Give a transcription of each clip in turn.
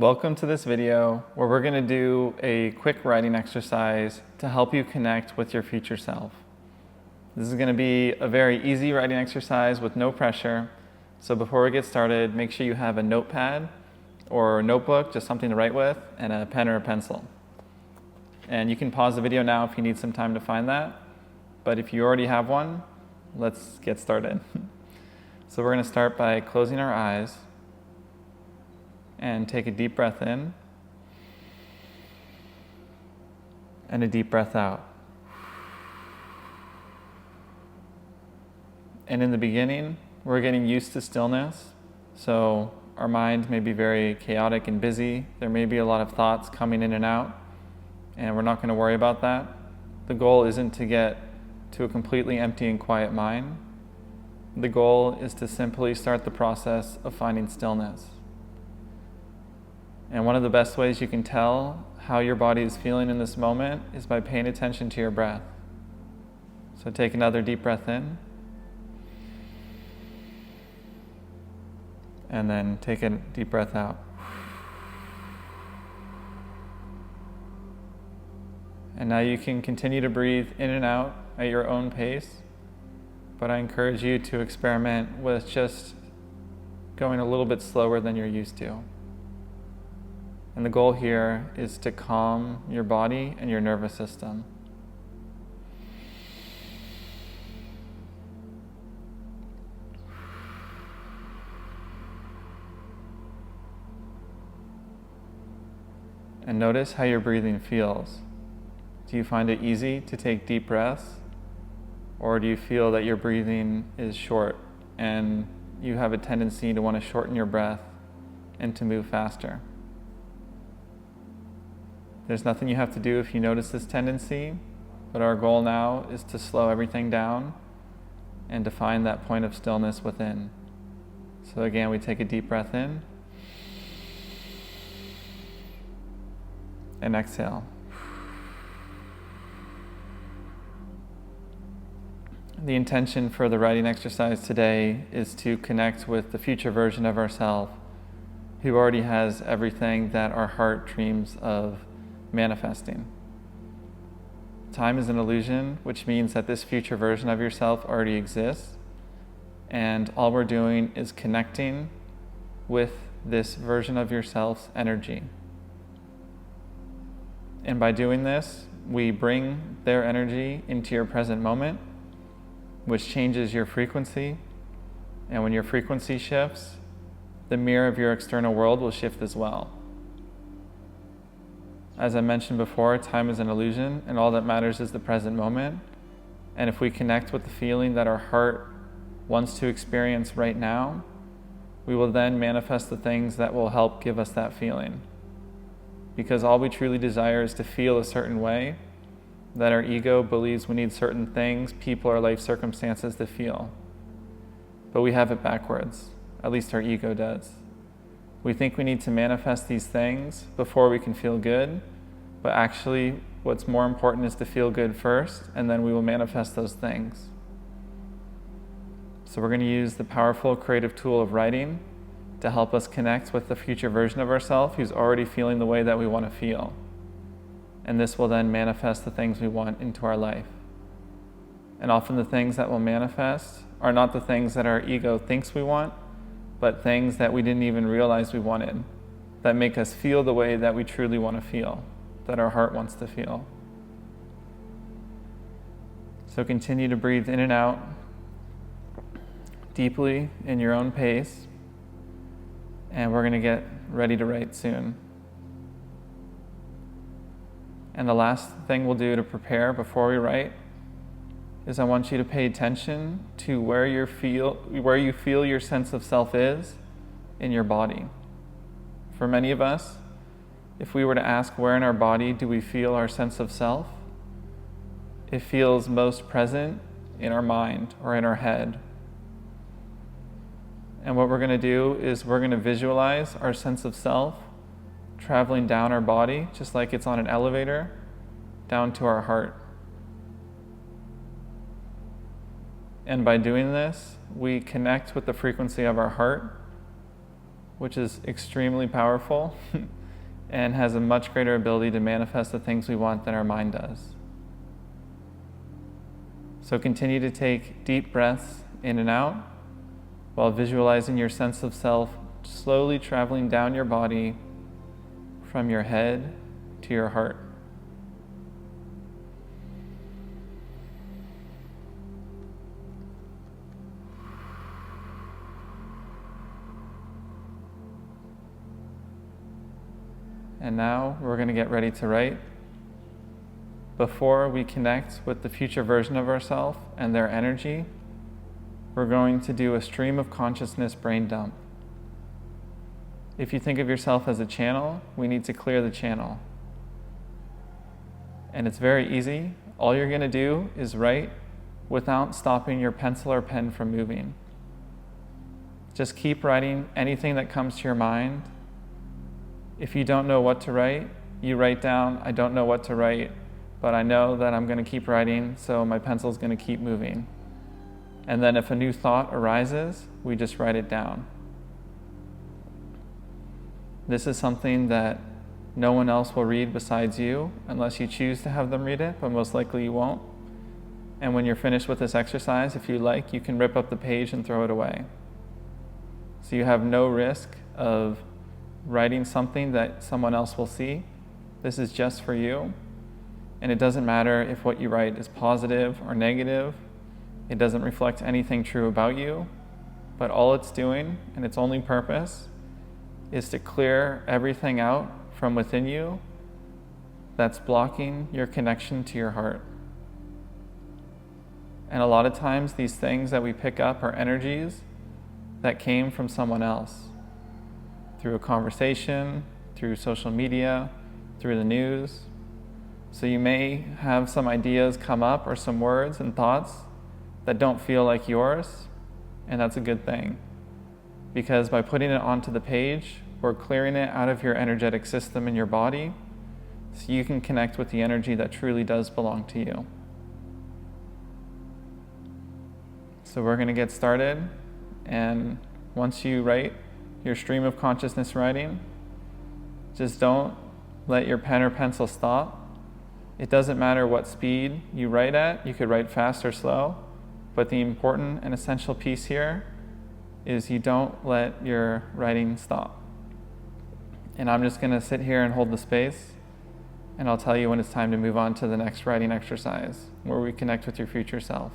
Welcome to this video where we're going to do a quick writing exercise to help you connect with your future self. This is going to be a very easy writing exercise with no pressure. So before we get started, make sure you have a notepad or a notebook, just something to write with, and a pen or a pencil. And you can pause the video now if you need some time to find that. But if you already have one, let's get started. So we're going to start by closing our eyes and take a deep breath in and a deep breath out. And in the beginning, we're getting used to stillness. So our mind may be very chaotic and busy. There may be a lot of thoughts coming in and out, and we're not going to worry about that. The goal isn't to get to a completely empty and quiet mind. The goal is to simply start the process of finding stillness. And one of the best ways you can tell how your body is feeling in this moment is by paying attention to your breath. So take another deep breath in. And then take a deep breath out. And now you can continue to breathe in and out at your own pace, but I encourage you to experiment with just going a little bit slower than you're used to. And the goal here is to calm your body and your nervous system. And notice how your breathing feels. Do you find it easy to take deep breaths? Or do you feel that your breathing is short and you have a tendency to want to shorten your breath and to move faster? There's nothing you have to do if you notice this tendency, but our goal now is to slow everything down and to find that point of stillness within. So again, we take a deep breath in and exhale. The intention for the writing exercise today is to connect with the future version of ourselves who already has everything that our heart dreams of manifesting. Time is an illusion, which means that this future version of yourself already exists, and all we're doing is connecting with this version of yourself's energy. And by doing this, we bring their energy into your present moment, which changes your frequency. And when your frequency shifts, the mirror of your external world will shift as well. As I mentioned before, time is an illusion, and all that matters is the present moment. And if we connect with the feeling that our heart wants to experience right now, we will then manifest the things that will help give us that feeling. Because all we truly desire is to feel a certain way, that our ego believes we need certain things, people, or life circumstances to feel. But we have it backwards, at least our ego does. We think we need to manifest these things before we can feel good, but actually what's more important is to feel good first, and then we will manifest those things. So we're going to use the powerful creative tool of writing to help us connect with the future version of ourselves who's already feeling the way that we want to feel. And this will then manifest the things we want into our life. And often the things that will manifest are not the things that our ego thinks we want, but things that we didn't even realize we wanted, that make us feel the way that we truly want to feel, that our heart wants to feel. So continue to breathe in and out deeply in your own pace, and we're going to get ready to write soon. And the last thing we'll do to prepare before we write is I want you to pay attention to where you feel your sense of self is in your body. For many of us, if we were to ask where in our body do we feel our sense of self, it feels most present in our mind or in our head. And what we're going to do is we're going to visualize our sense of self traveling down our body, just like it's on an elevator, down to our heart. And by doing this, we connect with the frequency of our heart, which is extremely powerful and has a much greater ability to manifest the things we want than our mind does. So continue to take deep breaths in and out while visualizing your sense of self slowly traveling down your body from your head to your heart. And now we're going to get ready to write. Before we connect with the future version of ourselves and their energy, we're going to do a stream of consciousness brain dump. If you think of yourself as a channel, we need to clear the channel. And it's very easy. All you're going to do is write without stopping your pencil or pen from moving. Just keep writing anything that comes to your mind. If you don't know what to write, you write down, I don't know what to write, but I know that I'm going to keep writing, so my pencil's going to keep moving. And then if a new thought arises, we just write it down. This is something that no one else will read besides you, unless you choose to have them read it, but most likely you won't. And when you're finished with this exercise, if you like, you can rip up the page and throw it away. So you have no risk of writing something that someone else will see. This is just for you. And it doesn't matter if what you write is positive or negative. It doesn't reflect anything true about you. But all it's doing, and its only purpose, is to clear everything out from within you that's blocking your connection to your heart. And a lot of times these things that we pick up are energies that came from someone else, through a conversation, through social media, through the news. So you may have some ideas come up or some words and thoughts that don't feel like yours, and that's a good thing. Because by putting it onto the page, we're clearing it out of your energetic system in your body so you can connect with the energy that truly does belong to you. So we're going to get started, and once you write your stream of consciousness writing, just don't let your pen or pencil stop. It doesn't matter what speed you write at. You could write fast or slow, but the important and essential piece here is you don't let your writing stop. And I'm just going to sit here and hold the space, and I'll tell you when it's time to move on to the next writing exercise, where we connect with your future self.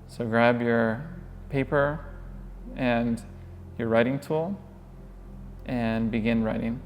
So grab your paper and your writing tool and begin writing.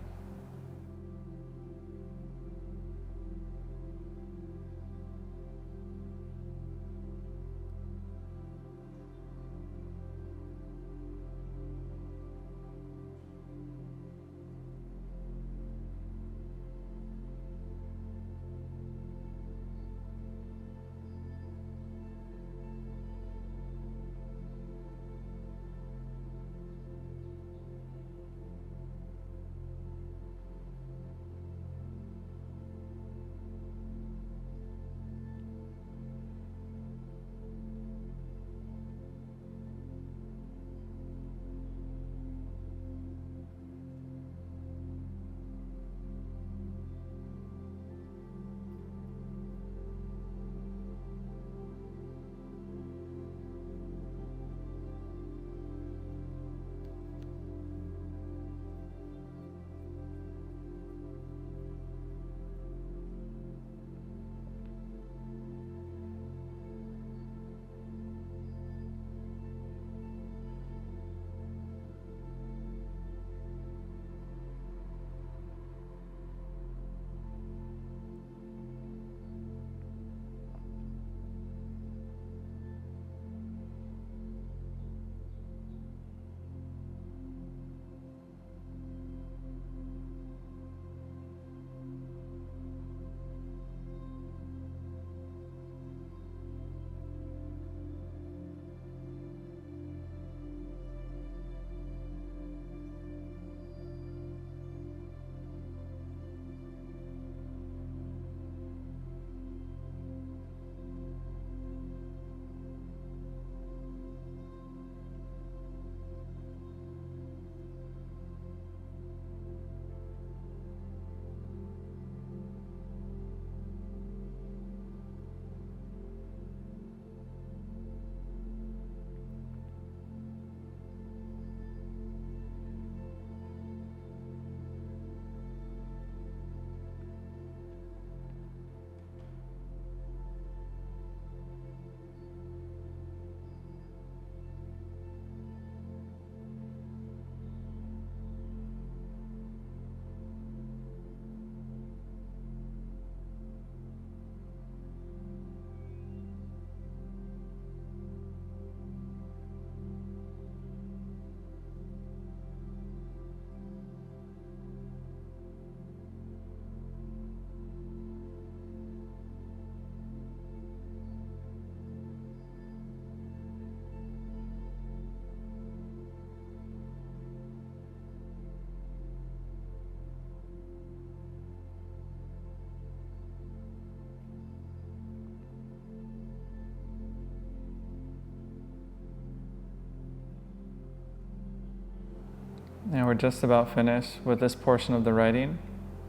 Now we're just about finished with this portion of the writing,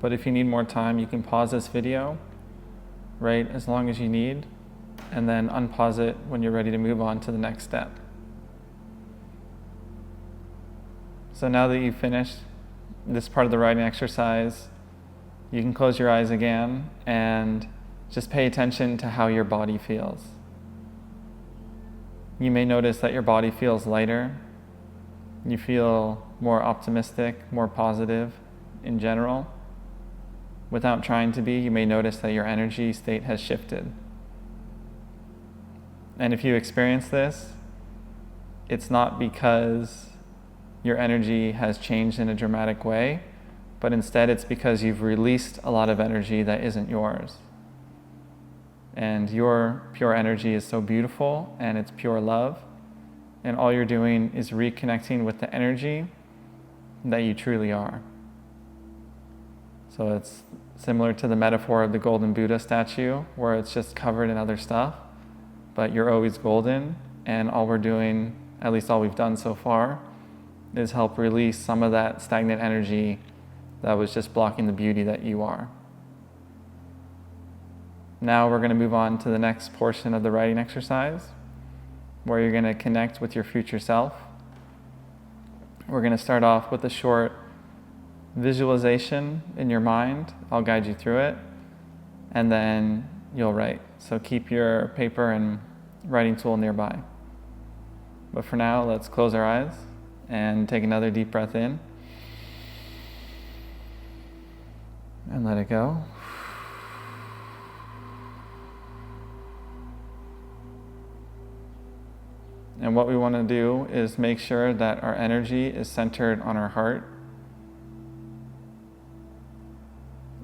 but if you need more time, you can pause this video, write as long as you need, and then unpause it when you're ready to move on to the next step. So now that you've finished this part of the writing exercise, you can close your eyes again and just pay attention to how your body feels. You may notice that your body feels lighter. You feel more optimistic, more positive in general. Without trying to be, you may notice that your energy state has shifted. And if you experience this, it's not because your energy has changed in a dramatic way, but instead it's because you've released a lot of energy that isn't yours. And your pure energy is so beautiful, and it's pure love. And all you're doing is reconnecting with the energy that you truly are. So it's similar to the metaphor of the golden Buddha statue, where it's just covered in other stuff, but you're always golden. And all we're doing, at least all we've done so far, is help release some of that stagnant energy that was just blocking the beauty that you are. Now we're going to move on to the next portion of the writing exercise, where you're going to connect with your future self. We're going to start off with a short visualization in your mind. I'll guide you through it, and then you'll write. So keep your paper and writing tool nearby. But for now, let's close our eyes and take another deep breath in and let it go. And what we want to do is make sure that our energy is centered on our heart.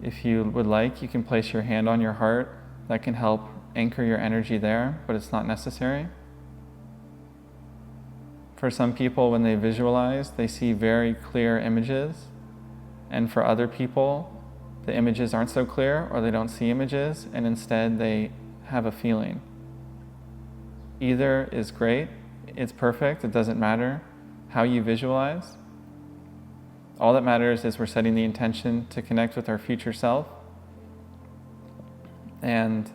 If you would like, you can place your hand on your heart. That can help anchor your energy there, but it's not necessary. For some people, when they visualize, they see very clear images. And for other people, the images aren't so clear, or they don't see images, and instead they have a feeling. Either is great. It's perfect. It doesn't matter how you visualize. All that matters is we're setting the intention to connect with our future self. And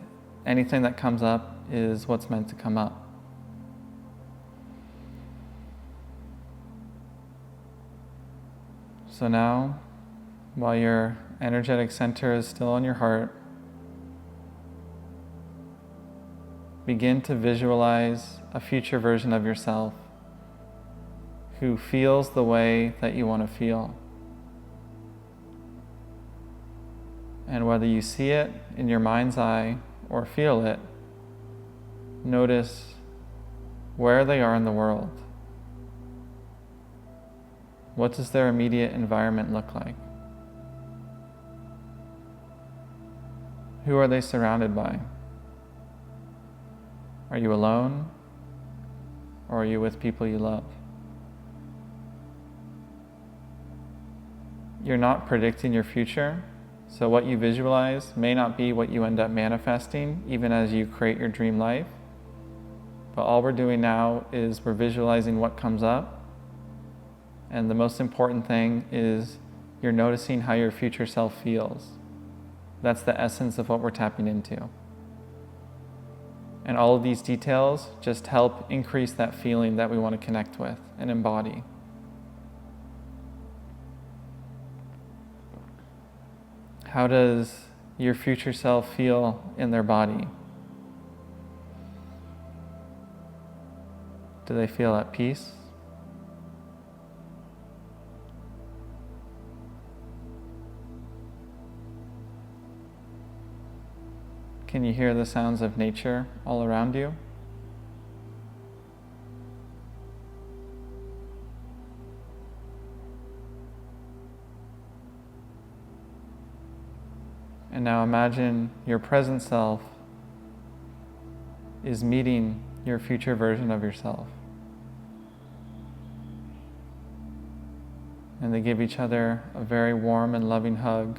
anything that comes up is what's meant to come up. So now, while your energetic center is still on your heart, begin to visualize a future version of yourself who feels the way that you want to feel. And whether you see it in your mind's eye or feel it, notice where they are in the world. What does their immediate environment look like? Who are they surrounded by? Are you alone, or are you with people you love? You're not predicting your future, so what you visualize may not be what you end up manifesting, even as you create your dream life. But all we're doing now is we're visualizing what comes up, and the most important thing is you're noticing how your future self feels. That's the essence of what we're tapping into. And all of these details just help increase that feeling that we want to connect with and embody. How does your future self feel in their body? Do they feel at peace? Can you hear the sounds of nature all around you? And now imagine your present self is meeting your future version of yourself. And they give each other a very warm and loving hug.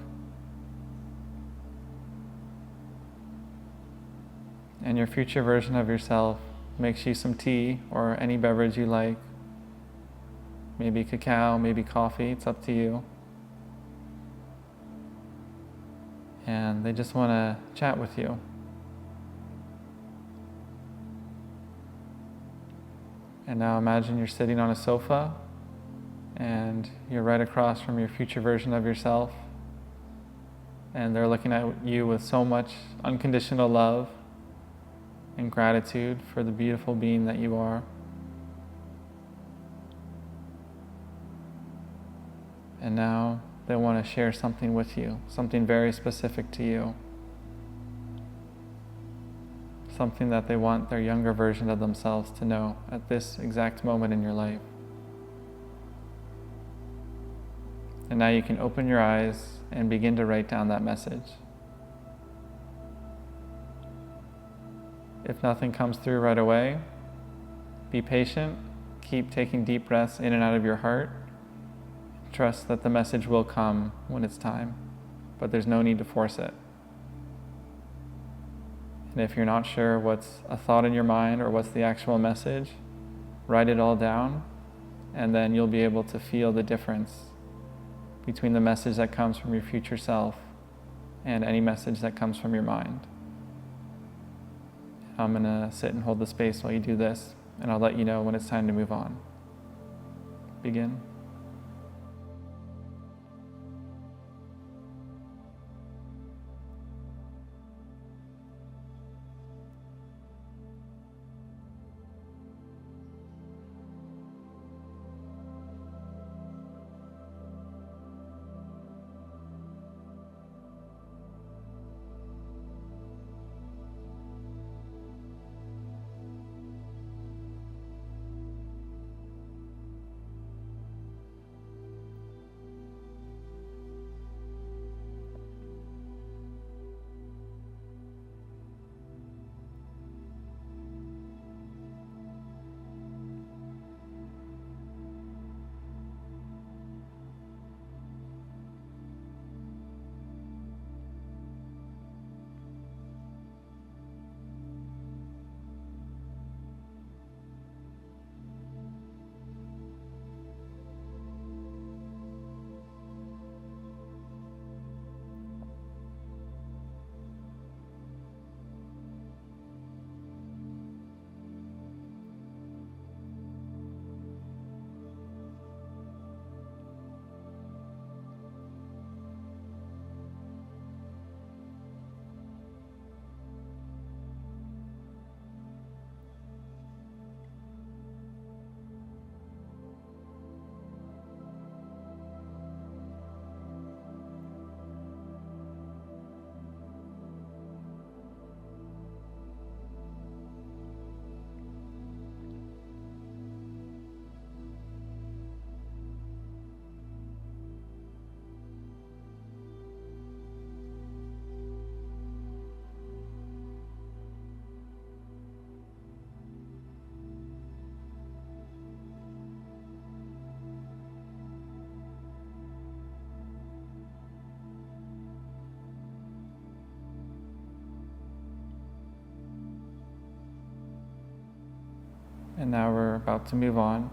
And your future version of yourself makes you some tea or any beverage you like, maybe cacao, maybe coffee, it's up to you. And they just want to chat with you. And now imagine you're sitting on a sofa and you're right across from your future version of yourself, and they're looking at you with so much unconditional love and gratitude for the beautiful being that you are. And now they want to share something with you, something very specific to you, something that they want their younger version of themselves to know at this exact moment in your life. And now you can open your eyes and begin to write down that message. If nothing comes through right away, be patient, keep taking deep breaths in and out of your heart. Trust that the message will come when it's time, but there's no need to force it. And if you're not sure what's a thought in your mind or what's the actual message, write it all down, and then you'll be able to feel the difference between the message that comes from your future self and any message that comes from your mind. I'm going to sit and hold the space while you do this, and I'll let you know when it's time to move on. Begin. And now we're about to move on.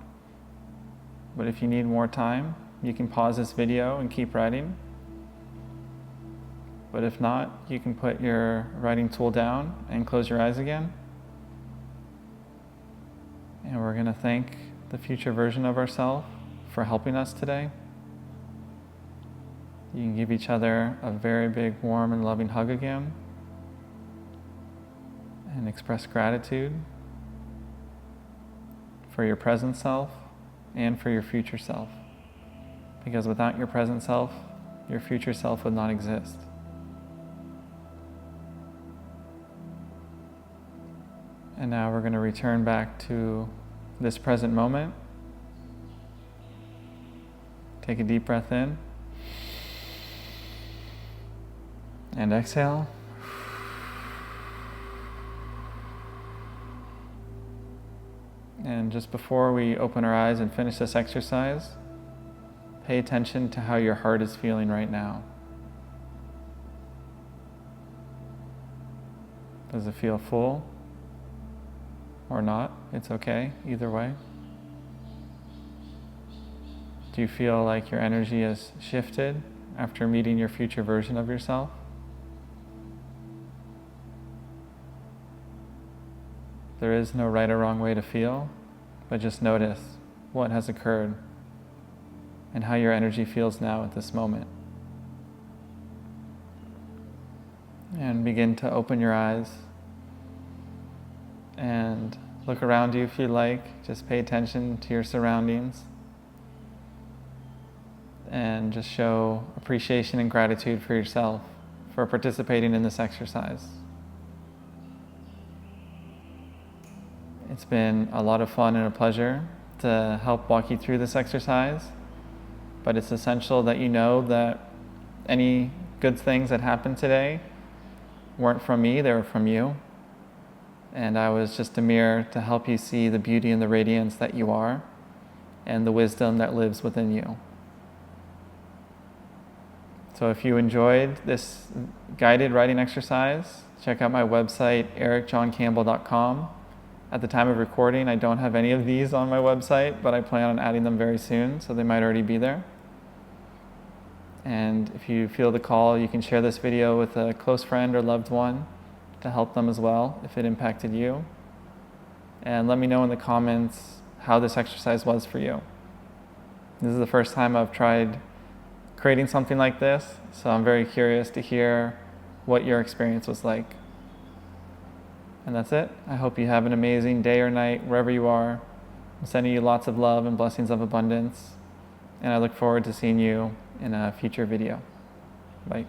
But if you need more time, you can pause this video and keep writing. But if not, you can put your writing tool down and close your eyes again. And we're going to thank the future version of ourselves for helping us today. You can give each other a very big, warm, and loving hug again and express gratitude for your present self and for your future self. Because without your present self, your future self would not exist. And now we're going to return back to this present moment. Take a deep breath in and exhale. And just before we open our eyes and finish this exercise, pay attention to how your heart is feeling right now. Does it feel full or not? It's okay, either way. Do you feel like your energy has shifted after meeting your future version of yourself? There is no right or wrong way to feel, but just notice what has occurred and how your energy feels now at this moment. And begin to open your eyes and look around you if you like. Just pay attention to your surroundings and just show appreciation and gratitude for yourself for participating in this exercise. It's been a lot of fun and a pleasure to help walk you through this exercise, but it's essential that you know that any good things that happened today weren't from me, they were from you. And I was just a mirror to help you see the beauty and the radiance that you are and the wisdom that lives within you. So if you enjoyed this guided writing exercise, check out my website, ericjohncampbell.com. At the time of recording, I don't have any of these on my website, but I plan on adding them very soon, so they might already be there. And if you feel the call, you can share this video with a close friend or loved one to help them as well if it impacted you. And let me know in the comments how this exercise was for you. This is the first time I've tried creating something like this, so I'm very curious to hear what your experience was like. And that's it. I hope you have an amazing day or night wherever you are. I'm sending you lots of love and blessings of abundance. And I look forward to seeing you in a future video. Bye.